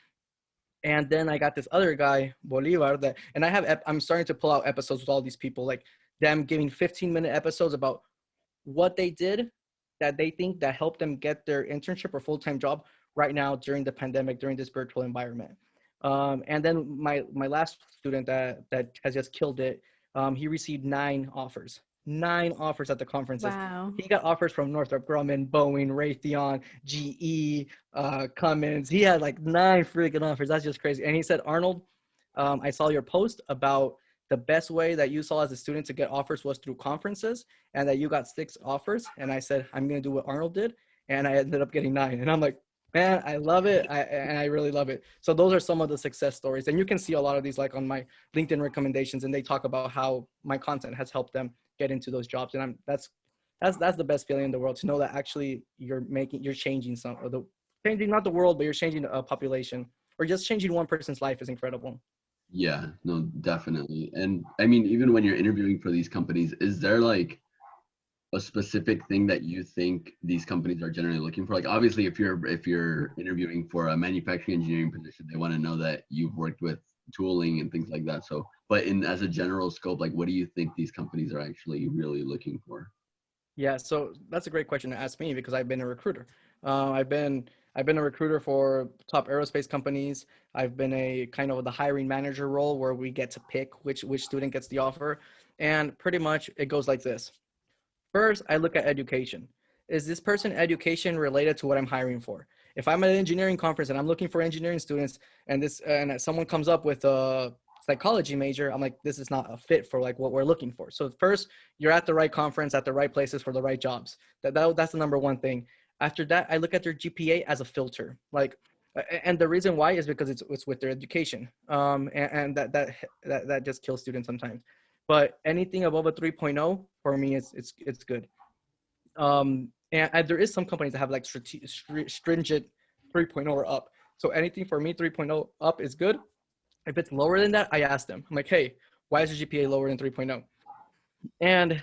And then I got this other guy, Bolivar, I'm starting to pull out episodes with all these people, like them giving 15-minute episodes about what they did that they think that helped them get their internship or full-time job right now during the pandemic, during this virtual environment. And then my last student that has just killed it, he received 9 offers at the conferences. Wow. He got offers from Northrop Grumman, Boeing, Raytheon, GE, Cummins. He had like 9 freaking offers. That's just crazy. And he said, Arnold, I saw your post about the best way that you saw as a student to get offers was through conferences, and that you got 6 offers. And I said, I'm going to do what Arnold did. And I ended up getting 9. And I'm like, man, I love it. I really love it. So those are some of the success stories. And you can see a lot of these like on my LinkedIn recommendations, and they talk about how my content has helped them get into those jobs. And that's the best feeling in the world, to know that actually you're changing changing not the world, but you're changing a population, or just changing one person's life is incredible. Yeah, no, definitely. And I mean, even when you're interviewing for these companies, is there like a specific thing that you think these companies are generally looking for? Like, obviously, if you're interviewing for a manufacturing engineering position, they want to know that you've worked with tooling and things like that. So, but in as a general scope, like, what do you think these companies are actually really looking for? Yeah, so that's a great question to ask me because I've been a recruiter. I've been a recruiter for top aerospace companies. I've been a kind of the hiring manager role where we get to pick which student gets the offer, and pretty much it goes like this. First, I look at education. Is this person education related to what I'm hiring for? If I'm at an engineering conference and I'm looking for engineering students, and someone comes up with a psychology major, I'm like, this is not a fit for like what we're looking for. So first, you're at the right conference, at the right places for the right jobs. That's the number one thing. After that, I look at their GPA as a filter. Like, and the reason why is because it's with their education. And that just kills students sometimes. But anything above a 3.0 for me, it's good. And there is some companies that have like stringent 3.0 or up. So anything for me 3.0 up is good. If it's lower than that, I ask them. I'm like, hey, why is your GPA lower than 3.0? And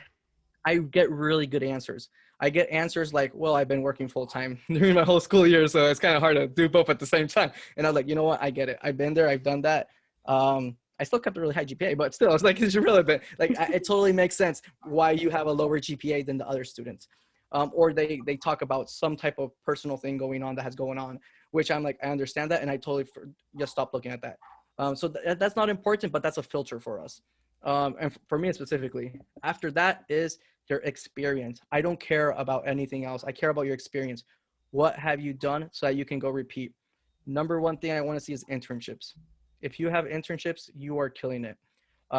I get really good answers. I get answers like, well, I've been working full time during my whole school year, so it's kind of hard to do both at the same time. And I was like, you know what? I get it. I've been there. I've done that. I still kept a really high GPA, but still, it's like it's irrelevant. Like it totally makes sense why you have a lower GPA than the other students. Or they talk about some type of personal thing going on that has going on, which I'm like, I understand that, and I totally just stop looking at that. So that's not important, but that's a filter for us. And for me specifically, after that is your experience. I don't care about anything else. I care about your experience. What have you done so that you can go repeat? Number one thing I want to see is internships. If you have internships, you are killing it.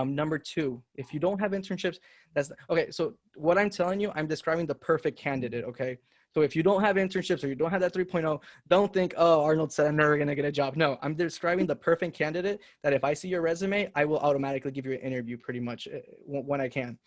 Number two, if you don't have internships, that's okay. So what I'm telling you, I'm describing the perfect candidate. Okay. So if you don't have internships or you don't have that 3.0, don't think, oh, Arnold said I'm never going to get a job. No, I'm describing the perfect candidate that if I see your resume, I will automatically give you an interview pretty much when I can.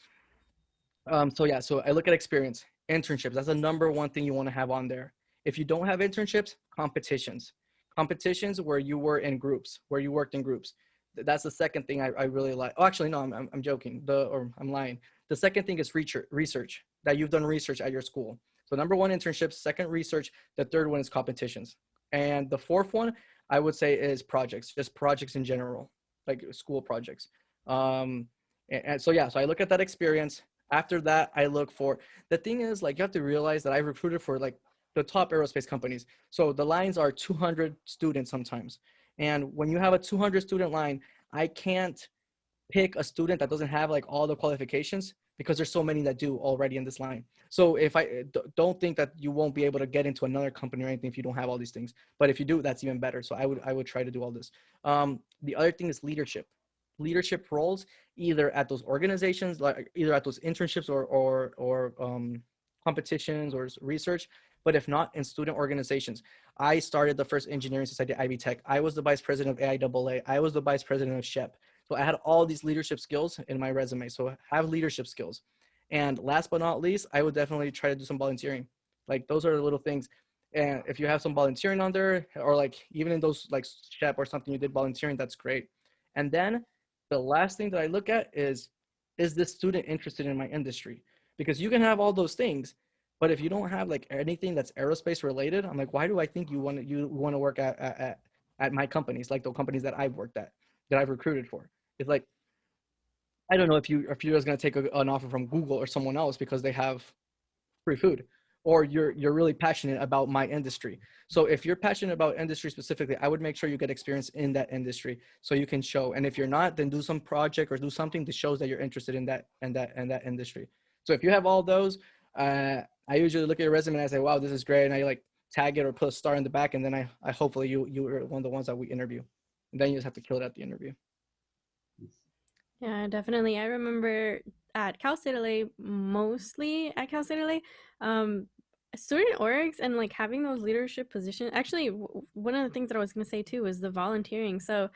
So yeah, so I look at experience, internships. That's the number one thing you want to have on there. If you don't have internships, competitions where you were in groups, where you worked in groups. That's the second thing I really like. Oh, actually, no, I'm joking. Or I'm lying. The second thing is research, that you've done research at your school. So number one, internships. Second, research. The third one is competitions. And the fourth one, I would say, is projects, just projects in general, like school projects. And so, yeah, so I look at that experience. After that, I look for, the thing is, like, you have to realize that I recruited for like the top aerospace companies. So the lines are 200 students sometimes. And when you have a 200 student line, I can't pick a student that doesn't have like all the qualifications because there's so many that do already in this line. So if don't think that you won't be able to get into another company or anything if you don't have all these things. But if you do, that's even better. So I would try to do all this. The other thing is leadership roles, either at those organizations, like either at those internships or competitions or research. But if not, in student organizations. I started the first engineering society at Ivy Tech. I was the vice president of AIAA. I was the vice president of SHEP. So I had all these leadership skills in my resume. So have leadership skills. And last but not least, I would definitely try to do some volunteering. Like those are the little things. And if you have some volunteering on there, or like even in those like SHEP or something you did volunteering, that's great. And then the last thing that I look at is this student interested in my industry? Because you can have all those things, but if you don't have like anything that's aerospace related, I'm like, why do I think you want to work at my companies, like the companies that I've worked at, that I've recruited for? It's like, I don't know if you're just gonna take an offer from Google or someone else because they have free food, or you're really passionate about my industry. So if you're passionate about industry specifically, I would make sure you get experience in that industry so you can show. And if you're not, then do some project or do something that shows that you're interested in that industry. So if you have all those, I usually look at your resume and I say, wow, this is great, and I like tag it or put a star in the back, and then I hopefully you are one of the ones that we interview, and then you just have to kill it at the interview. Yeah, definitely. I remember at Cal State LA, mostly at Cal State LA, um, student orgs and like having those leadership positions. Actually, one of the things that I was going to say too was the volunteering. So,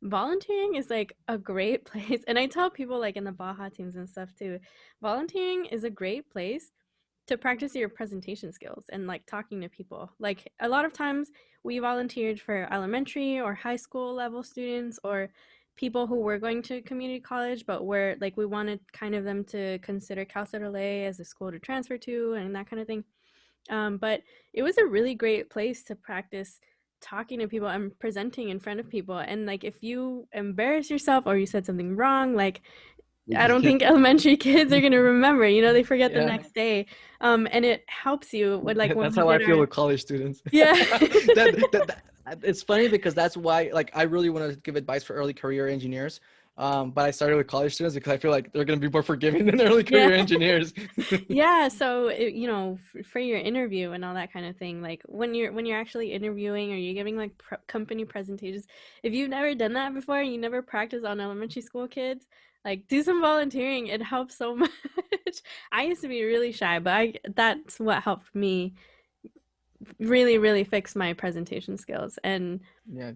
volunteering is like a great place. And I tell people like in the Baja teams and stuff too, volunteering is a great place to practice your presentation skills and like talking to people. Like a lot of times we volunteered for elementary or high school level students or people who were going to community college, but were like we wanted kind of them to consider Cal State LA as a school to transfer to and that kind of thing. But it was a really great place to practice talking to people and presenting in front of people. And like if you embarrass yourself or you said something wrong, like They I just don't can't. think elementary kids are gonna remember, you know, they forget the Yeah. next day. And it helps you with like when That's we how I did feel our with college students. yeah. It's funny because that's why, like, I really want to give advice for early career engineers. But I started with college students because I feel like they're going to be more forgiving than early Yeah. career engineers. Yeah, so you know, for your interview and all that kind of thing, like when you're actually interviewing or you're giving like company presentations, if you've never done that before and you never practiced on elementary school kids, like do some volunteering. It helps so much. I used to be really shy, but that's what helped me really fix my presentation skills. And Yeah.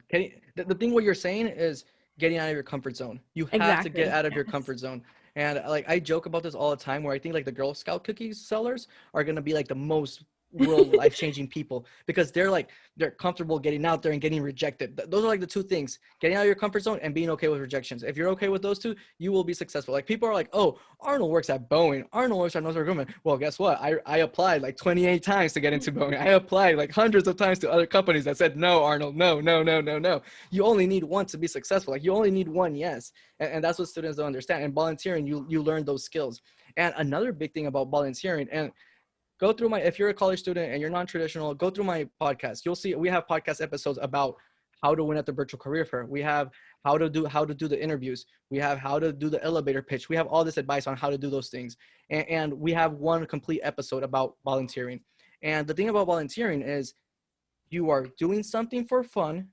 The thing what you're saying is getting out of your comfort zone. You have to get exactly, out of your yes. comfort zone. And like I joke about this all the time where I think like the Girl Scout cookies sellers are going to be like the most world life-changing people because they're comfortable getting out there and getting rejected. Those are like the two things: getting out of your comfort zone and being okay with rejections. If you're okay with those two, you will be successful. Like people are like, oh, Arnold works at Boeing, Arnold works at Northrop Grumman. Well, guess what, I applied like 28 times to get into Boeing. I applied like hundreds of times to other companies that said no, Arnold, no. You only need one to be successful. Like you only need one yes. And that's what students don't understand. And volunteering, you learn those skills. And another big thing about volunteering, and go through if you're a college student and you're non-traditional, go through my podcast. You'll see we have podcast episodes about how to win at the virtual career fair. We have how to do the interviews. We have how to do the elevator pitch. We have all this advice on how to do those things. And we have one complete episode about volunteering. And the thing about volunteering is you are doing something for fun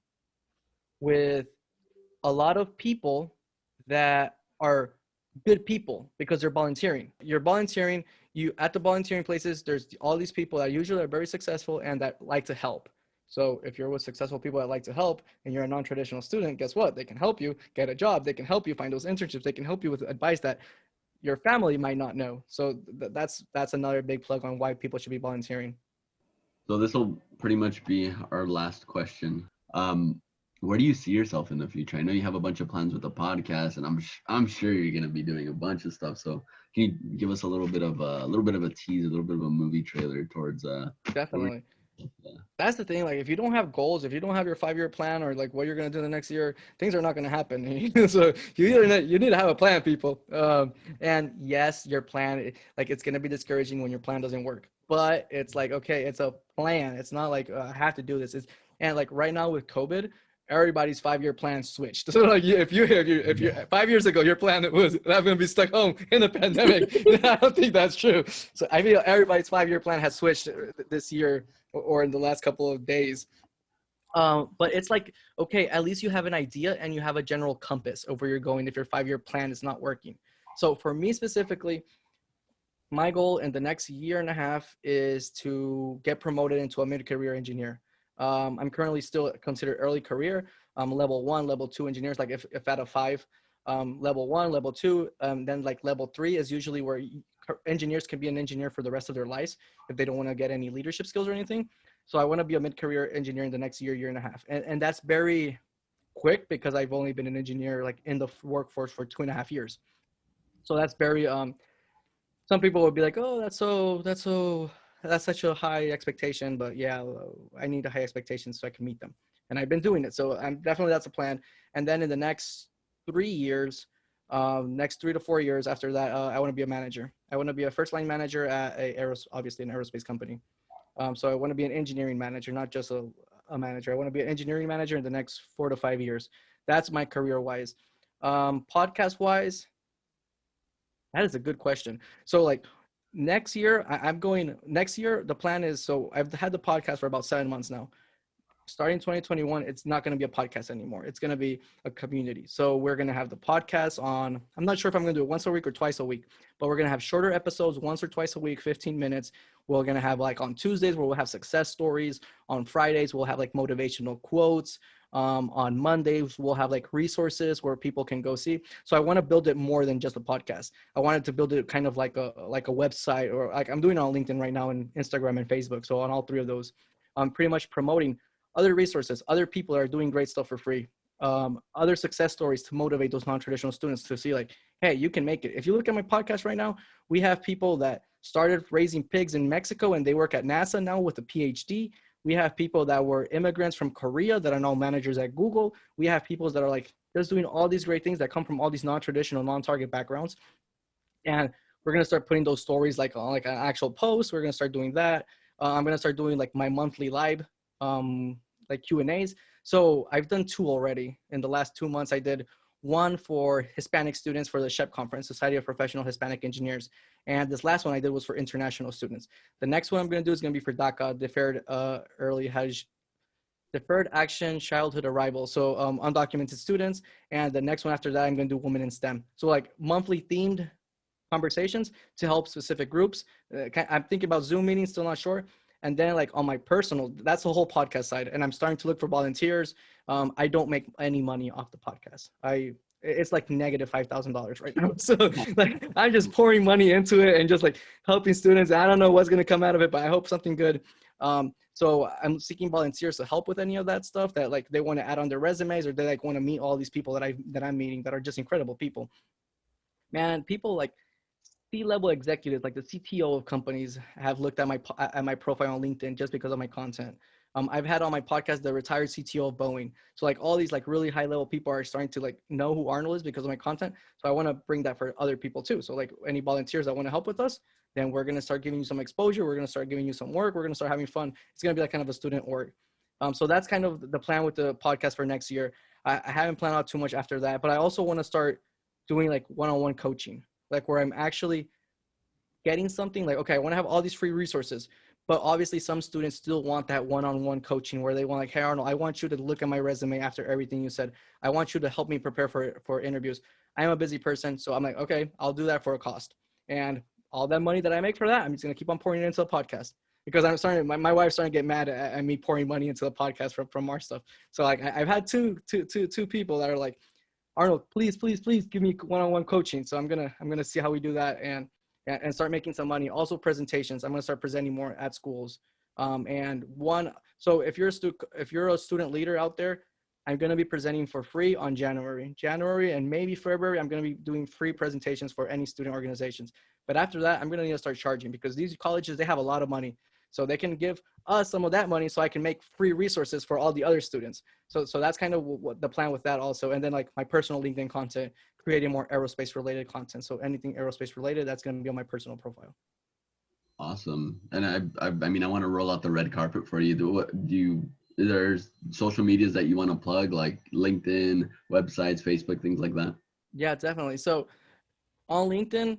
with a lot of people that are good people because they're volunteering. You're volunteering, you at the volunteering places, there's all these people that usually are very successful and that like to help. So if you're with successful people that like to help and you're a non-traditional student, guess what? They can help you get a job. They can help you find those internships. They can help you with advice that your family might not know. So that's another big plug on why people should be volunteering. So this will pretty much be our last question. Where do you see yourself in the future? I know you have a bunch of plans with the podcast, and I'm sure you're going to be doing a bunch of stuff. So can you give us a little bit of a tease, a little bit of a movie trailer towards Definitely. Yeah. That's the thing. Like, if you don't have goals, if you don't have your 5-year plan or like what you're gonna do the next year, things are not gonna happen. So you need to have a plan, people. And yes, your plan, like, it's gonna be discouraging when your plan doesn't work. But it's like, okay, it's a plan. It's not like I have to do this. And like right now with COVID, everybody's 5-year plan switched. So like if you 5 years ago your plan was I'm gonna be stuck home in the pandemic, I don't think that's true. So I feel everybody's 5-year plan has switched this year or in the last couple of days. But it's like, okay, at least you have an idea and you have a general compass of where you're going if your 5-year plan is not working. So for me specifically, my goal in the next year and a half is to get promoted into a mid-career engineer. I'm currently still considered early career, level 1, level 2 engineers, like if out of 5, level 1, level 2, then like level 3 is usually where engineers can be an engineer for the rest of their lives if they don't want to get any leadership skills or anything. So I want to be a mid-career engineer in the next year and a half. And that's very quick because I've only been an engineer like in the workforce for 2.5 years. So that's very, some people would be like, oh, that's such a high expectation, but yeah, I need a high expectation so I can meet them. And I've been doing it. So that's a plan. And then in the next 3 years, next 3 to 4 years after that, I want to be a manager. I want to be a first line manager at obviously an aerospace company. So I want to be an engineering manager, not just a manager. I want to be an engineering manager in the next 4 to 5 years. That's my career wise. Podcast wise, that is a good question. So like next year, next year, the plan is, so I've had the podcast for about 7 months now. Starting 2021, it's not going to be a podcast anymore. It's going to be a community. So we're going to have the podcast on, I'm not sure if I'm going to do it once a week or twice a week, but we're going to have shorter episodes once or twice a week, 15 minutes. We're going to have like on Tuesdays where we'll have success stories. On Fridays, we'll have like motivational quotes. On Mondays, we'll have like resources where people can go see. So I want to build it more than just a podcast. I wanted to build it kind of like a website, or like I'm doing it on LinkedIn right now and Instagram and Facebook. So on all 3 of those, I'm pretty much promoting other resources, other people that are doing great stuff for free, other success stories to motivate those non-traditional students to see like, hey, you can make it. If you look at my podcast right now, we have people that started raising pigs in Mexico and they work at NASA now with a PhD. We have people that were immigrants from Korea that are now managers at Google. We have people that are like just doing all these great things that come from all these non-traditional, non-target backgrounds. And we're going to start putting those stories like on like an actual post. We're going to start doing that. I'm going to start doing like my monthly live like Q&As. So I've done 2 already. In the last 2 months, I did one for Hispanic students for the SHEP conference, Society of Professional Hispanic Engineers. And this last one I did was for international students. The next one I'm going to do is going to be for DACA, Deferred Action Childhood Arrival. So undocumented students. And the next one after that, I'm going to do women in STEM. So like monthly themed conversations to help specific groups. I'm thinking about Zoom meetings, still not sure. And then like on my personal, that's the whole podcast side. And I'm starting to look for volunteers. I don't make any money off the podcast. It's like negative $5,000 right now. So like I'm just pouring money into it and just like helping students. I don't know what's going to come out of it, but I hope something good. So I'm seeking volunteers to help with any of that stuff that like they want to add on their resumes, or they like want to meet all these people that I'm meeting that are just incredible people. Man, people like C-level executives, like the CTO of companies, have looked at my profile on LinkedIn just because of my content. I've had on my podcast the retired CTO of Boeing. So like all these like really high level people are starting to like know who Arnold is because of my content. So I want to bring that for other people too. So like any volunteers that want to help with us, then we're going to start giving you some exposure. We're going to start giving you some work. We're going to start having fun. It's going to be like kind of a student org. So that's kind of the plan with the podcast for next year. I haven't planned out too much after that, but I also want to start doing like one-on-one coaching, like where I'm actually getting something like, okay, I want to have all these free resources, but obviously some students still want that one-on-one coaching where they want like, hey, Arnold, I want you to look at my resume after everything you said. I want you to help me prepare for interviews. I am a busy person. So I'm like, okay, I'll do that for a cost. And all that money that I make for that, I'm just going to keep on pouring it into the podcast, because I'm starting, my wife's starting to get mad at me pouring money into the podcast from our stuff. So like I've had two people that are like, Arnold, please give me one-on-one coaching. So I'm gonna see how we do that and start making some money. Also presentations. I'm gonna start presenting more at schools. So if you're a student leader out there, I'm gonna be presenting for free on January and maybe February. I'm gonna be doing free presentations for any student organizations. But after that, I'm gonna need to start charging, because these colleges, they have a lot of money. So they can give us some of that money so I can make free resources for all the other students. So that's kind of what the plan with that also. And then like my personal LinkedIn content, creating more aerospace related content. So anything aerospace related, that's going to be on my personal profile. Awesome. And I mean, I want to roll out the red carpet for you. There's social medias that you want to plug, like LinkedIn, websites, Facebook, things like that? Yeah, definitely. So on LinkedIn,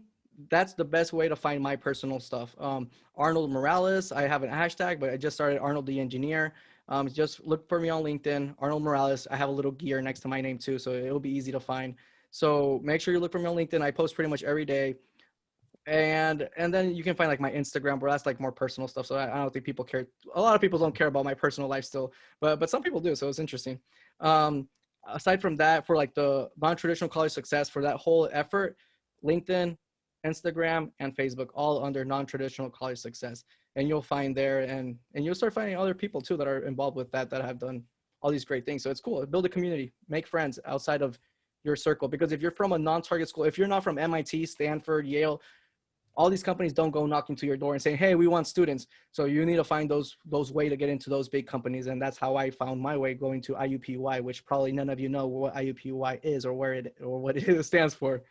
that's the best way to find my personal stuff. Arnold Morales, I have a hashtag, but I just started Arnold the Engineer. Just look for me on LinkedIn, Arnold Morales. I have a little gear next to my name too, so it'll be easy to find. So make sure you look for me on LinkedIn. I post pretty much every day. And then you can find like my Instagram, where that's like more personal stuff. So I don't think people care. A lot of people don't care about my personal life still, but some people do. So it's interesting. Aside from that, for like the non-traditional college success, for that whole effort, LinkedIn, Instagram, and Facebook, all under non-traditional college success. And you'll find there, and you'll start finding other people too that are involved with that have done all these great things. So it's cool. Build a community, make friends outside of your circle. Because if you're from a non-target school, if you're not from MIT, Stanford, Yale, all these companies don't go knocking to your door and saying, hey, we want students. So you need to find those way to get into those big companies. And that's how I found my way, going to IUPUI, which probably none of you know what IUPUI is or what it stands for.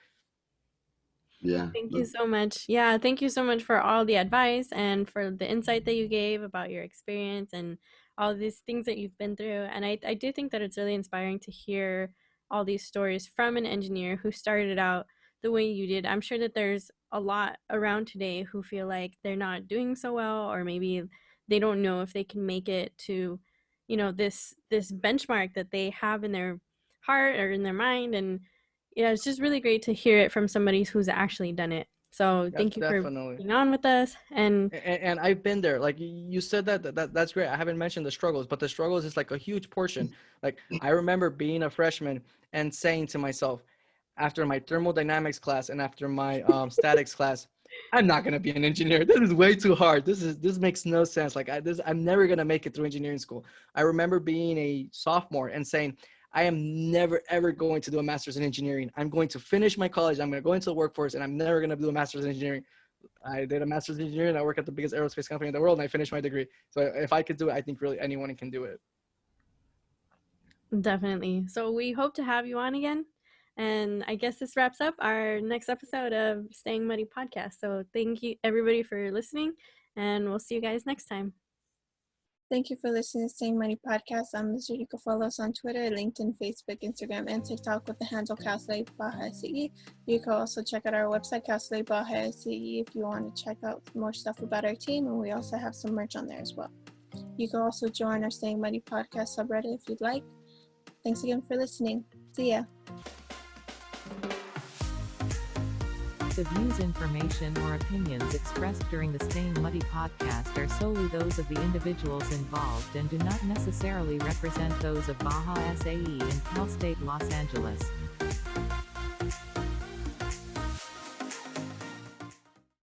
Yeah. Thank you so much. Yeah, thank you so much for all the advice and for the insight that you gave about your experience and all these things that you've been through. And I do think that it's really inspiring to hear all these stories from an engineer who started out the way you did. I'm sure that there's a lot around today who feel like they're not doing so well, or maybe they don't know if they can make it to, this benchmark that they have in their heart or in their mind. And yeah, it's just really great to hear it from somebody who's actually done it. So thank you for being on with us. And I've been there. Like you said that's great. I haven't mentioned the struggles, but the struggles is like a huge portion. Like I remember being a freshman and saying to myself, after my thermodynamics class and after my statics class, I'm not gonna be an engineer. This is way too hard. This makes no sense. Like I'm never gonna make it through engineering school. I remember being a sophomore and saying, I am never, ever going to do a master's in engineering. I'm going to finish my college. I'm going to go into the workforce, and I'm never going to do a master's in engineering. I did a master's in engineering. I work at the biggest aerospace company in the world, and I finished my degree. So if I could do it, I think really anyone can do it. Definitely. So we hope to have you on again. And I guess this wraps up our next episode of Staying Muddy podcast. So thank you everybody for listening, and we'll see you guys next time. Thank you for listening to Staying Money Podcast. I'm Mr. You can follow us on Twitter, LinkedIn, Facebook, Instagram, and TikTok with the handle Castle Baja SE. You can also check out our website, Castle Baja SE, if you want to check out more stuff about our team, and we also have some merch on there as well. You can also join our Staying Money Podcast subreddit if you'd like. Thanks again for listening. See ya. The views, information, or opinions expressed during the Staying Muddy podcast are solely those of the individuals involved and do not necessarily represent those of Baja SAE and Cal State Los Angeles.